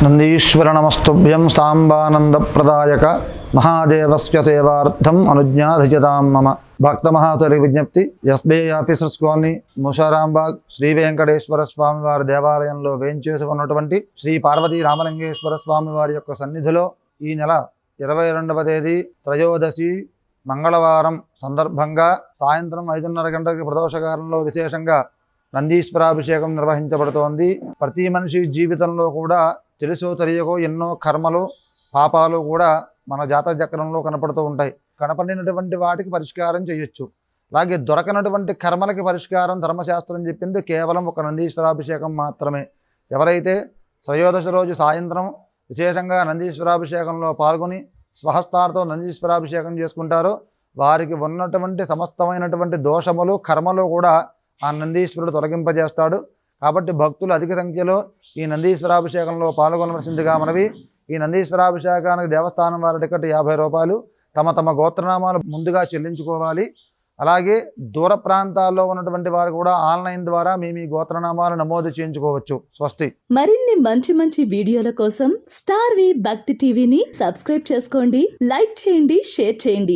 నందీశ్వర నమస్తుభ్యం సాంబానందప్రదాయక మహాదేవస్య సేవార్థం అనుజ్ఞాధిజతాం మమ భక్త మహాతరి విజ్ఞప్తి. SBI officers colony, Musarambagh Sri Venkateswara Swamy వారి దేవాలయంలో వేంచేసి ఉన్నటువంటి శ్రీ పార్వతీ రామలింగేశ్వర స్వామి వారి యొక్క సన్నిధిలో ఈ నెల 22వ తేదీ త్రయోదశి మంగళవారం సందర్భంగా సాయంత్రం 5:30 గంటలకి ప్రదోషకాలంలో విశేషంగా నందీశ్వరాభిషేకం నిర్వహించబడుతోంది. ప్రతి మనిషి జీవితంలో కూడా తెలుసో తెలియకో ఎన్నో కర్మలు పాపాలు కూడా మన జాతక చక్రంలో కనపడుతూ ఉంటాయి. కనపడినటువంటి వాటికి పరిష్కారం చేయొచ్చు. అలాగే దొరకనటువంటి కర్మలకి పరిష్కారం ధర్మశాస్త్రం చెప్పింది కేవలం ఒక నందీశ్వరాభిషేకం మాత్రమే. ఎవరైతే త్రయోదశి రోజు సాయంత్రం విశేషంగా నందీశ్వరాభిషేకంలో పాల్గొని స్వహస్తాలతో నందీశ్వరాభిషేకం చేసుకుంటారో వారికి ఉన్నటువంటి సమస్తమైనటువంటి దోషములు కర్మలు కూడా ఆ నందీశ్వరుడు తొలగింపజేస్తాడు. కాబట్టి భక్తులు అధిక సంఖ్యలో ఈ నందీశ్వరాభిషేకంలో పాల్గొనవలసిందిగా మనవి. ఈ నందీశ్వరాభిషేకానికి దేవస్థానం వారి టికెట్ 50 రూపాయలు. తమ గోత్రనామాలు ముందుగా చెల్లించుకోవాలి. అలాగే దూర ప్రాంతాల్లో ఉన్నటువంటి వారు కూడా ఆన్లైన్ ద్వారా మీ గోత్రనామాలు నమోదు చేయించుకోవచ్చు. స్వస్తి. మరిన్ని మంచి వీడియోల కోసం స్టార్ వి భక్తి టీవీని సబ్స్క్రైబ్ చేసుకోండి, లైక్ చేయండి, షేర్ చేయండి.